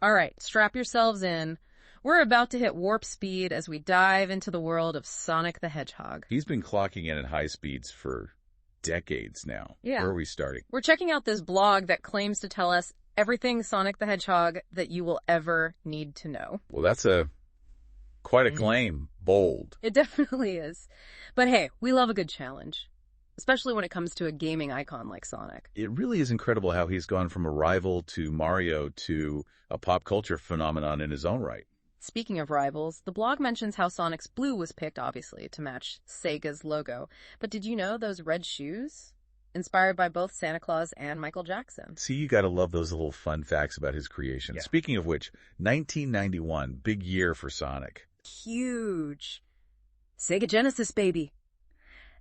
All right, strap yourselves in. We're about to hit warp speed as we dive into the world of Sonic the Hedgehog. He's been clocking in at high speeds for decades now. Yeah. Where are we starting? We're checking out this blog that claims to tell us everything Sonic the Hedgehog that you will ever need to know. Well, that's quite a claim. Bold. It definitely is. But hey, we love a good challenge, especially when it comes to a gaming icon like Sonic. It really is incredible how he's gone from a rival to Mario to a pop culture phenomenon in his own right. Speaking of rivals, the blog mentions how Sonic's blue was picked, obviously, to match Sega's logo. But did you know those red shoes? Inspired by both Santa Claus and Michael Jackson. See, you gotta love those little fun facts about his creation. Yeah. Speaking of which, 1991, big year for Sonic. Huge. Sega Genesis, baby.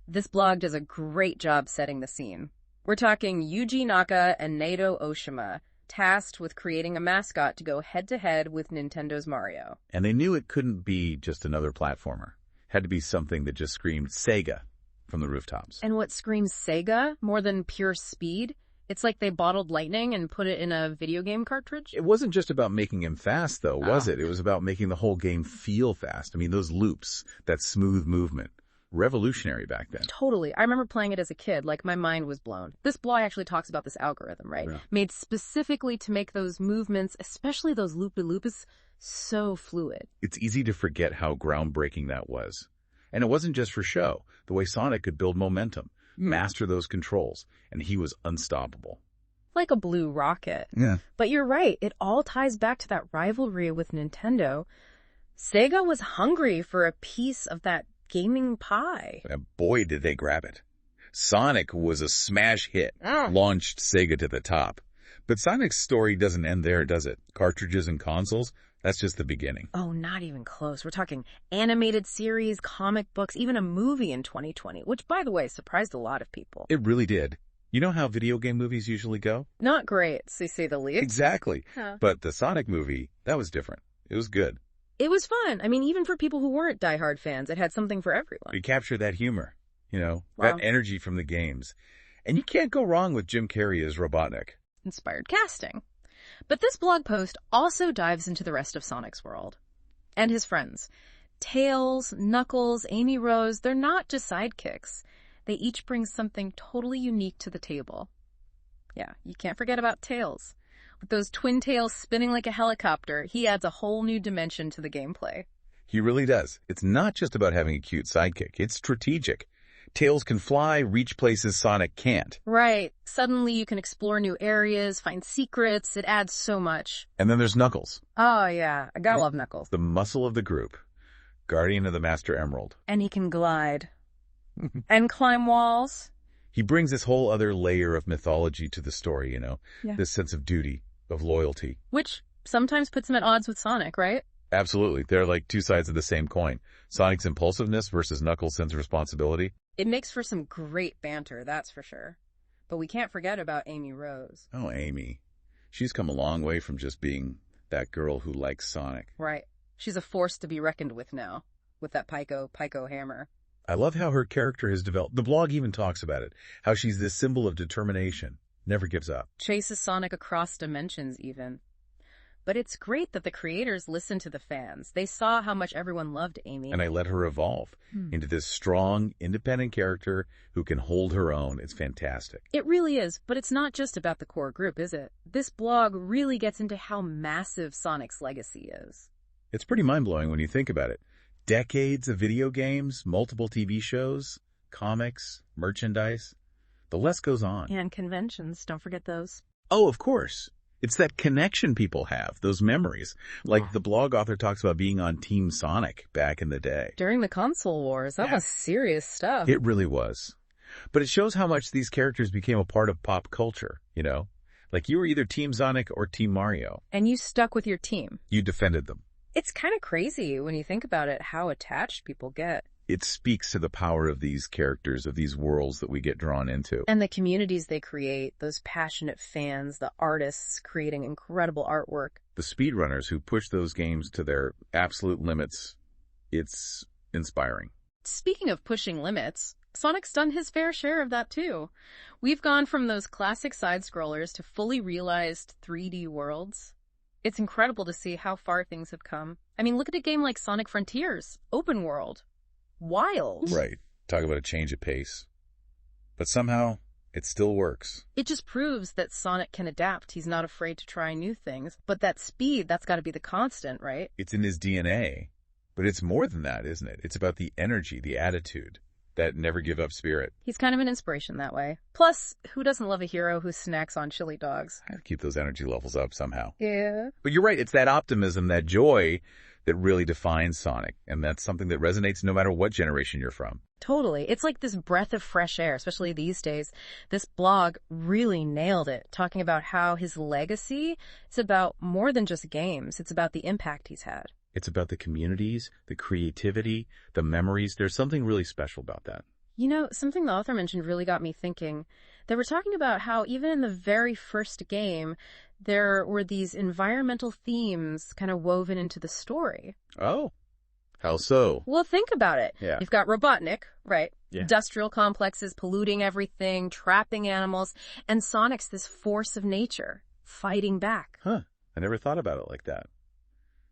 This blog does a great job setting the scene. We're talking Yuji Naka and Naito Oshima, tasked with creating a mascot to go head-to-head with Nintendo's Mario. And they knew it couldn't be just another platformer. Had to be something that just screamed Sega from the rooftops. And what screams Sega more than pure speed? It's like they bottled lightning and put it in a video game cartridge? It wasn't just about making him fast, though, was it? It was about making the whole game feel fast. I mean, those loops, that smooth movement. Revolutionary back then. Totally. I remember playing it as a kid, like my mind was blown. This blog actually talks about this algorithm, right? Yeah. Made specifically to make those movements, especially those loop-de-loops, so fluid. It's easy to forget how groundbreaking that was. And it wasn't just for show. The way Sonic could build momentum, master those controls, and he was unstoppable. Like a blue rocket. Yeah. But you're right, it all ties back to that rivalry with Nintendo. Sega was hungry for a piece of that gaming pie. And boy, did they grab it. Sonic was a smash hit, launched Sega to the top. But Sonic's story doesn't end there, does it? Cartridges and consoles? That's just the beginning. Oh, not even close. We're talking animated series, comic books, even a movie in 2020, which, by the way, surprised a lot of people. It really did. You know how video game movies usually go? Not great, to say the least. Exactly. Huh. But the Sonic movie, that was different. It was good. It was fun. I mean, even for people who weren't diehard fans, it had something for everyone. It captured that humor, Wow. that energy from the games. And you can't go wrong with Jim Carrey as Robotnik. Inspired casting. But this blog post also dives into the rest of Sonic's world. And his friends. Tails, Knuckles, Amy Rose, they're not just sidekicks. They each bring something totally unique to the table. Yeah, you can't forget about Tails. With those twin tails spinning like a helicopter, he adds a whole new dimension to the gameplay. He really does. It's not just about having a cute sidekick. It's strategic. Tails can fly, reach places Sonic can't. Right. Suddenly you can explore new areas, find secrets. It adds so much. And then there's Knuckles. Oh, yeah. I gotta love Knuckles. The muscle of the group. Guardian of the Master Emerald. And he can glide. And climb walls. He brings this whole other layer of mythology to the story, Yeah. This sense of duty, of loyalty. Which sometimes puts him at odds with Sonic, right? Absolutely. They're like two sides of the same coin. Sonic's impulsiveness versus Knuckles' sense of responsibility. It makes for some great banter, that's for sure. But we can't forget about Amy Rose. Oh, Amy. She's come a long way from just being that girl who likes Sonic. Right. She's a force to be reckoned with now, with that Pico hammer. I love how her character has developed. The blog even talks about it, how she's this symbol of determination, never gives up. Chases Sonic across dimensions, even. But it's great that the creators listened to the fans. They saw how much everyone loved Amy. And I let her evolve into this strong, independent character who can hold her own. It's fantastic. It really is, but it's not just about the core group, is it? This blog really gets into how massive Sonic's legacy is. It's pretty mind-blowing when you think about it. Decades of video games, multiple TV shows, comics, merchandise. The list goes on. And conventions, don't forget those. Oh, of course. It's that connection people have, those memories. Like the blog author talks about being on Team Sonic back in the day. During the console wars, that was serious stuff. It really was. But it shows how much these characters became a part of pop culture, Like you were either Team Sonic or Team Mario. And you stuck with your team. You defended them. It's kind of crazy when you think about it, how attached people get. It speaks to the power of these characters, of these worlds that we get drawn into. And the communities they create, those passionate fans, the artists creating incredible artwork. The speedrunners who push those games to their absolute limits, it's inspiring. Speaking of pushing limits, Sonic's done his fair share of that too. We've gone from those classic side-scrollers to fully realized 3D worlds. It's incredible to see how far things have come. I mean, look at a game like Sonic Frontiers. Open world. Wild. Right. Talk about a change of pace. But somehow, it still works. It just proves that Sonic can adapt. He's not afraid to try new things. But that speed, that's got to be the constant, right? It's in his DNA. But it's more than that, isn't it? It's about the energy, the attitude, that never give up spirit. He's kind of an inspiration that way. Plus, who doesn't love a hero who snacks on chili dogs? I have to keep those energy levels up somehow. Yeah. But you're right. It's that optimism, that joy that really defines Sonic. And that's something that resonates no matter what generation you're from. Totally. It's like this breath of fresh air, especially these days. This blog really nailed it, talking about how his legacy is about more than just games. It's about the impact he's had. It's about the communities, the creativity, the memories. There's something really special about that. You know, something the author mentioned really got me thinking. They were talking about how even in the very first game, there were these environmental themes kind of woven into the story. Oh, how so? Well, think about it. Yeah. You've got Robotnik, right? Yeah. Industrial complexes polluting everything, trapping animals, and Sonic's this force of nature, fighting back. Huh. I never thought about it like that.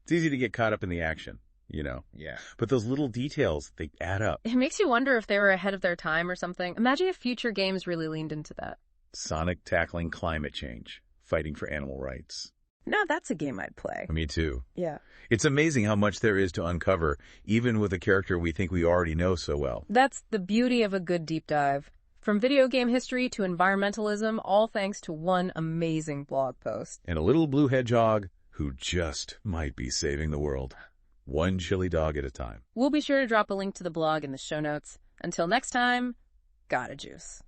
It's easy to get caught up in the action, you know? Yeah. But those little details, they add up. It makes you wonder if they were ahead of their time or something. Imagine if future games really leaned into that. Sonic tackling climate change, fighting for animal rights. Now that's a game I'd play. Me too. Yeah. It's amazing how much there is to uncover, even with a character we think we already know so well. That's the beauty of a good deep dive. From video game history to environmentalism, all thanks to one amazing blog post. And a little blue hedgehog who just might be saving the world. One chili dog at a time. We'll be sure to drop a link to the blog in the show notes. Until next time, gotta juice.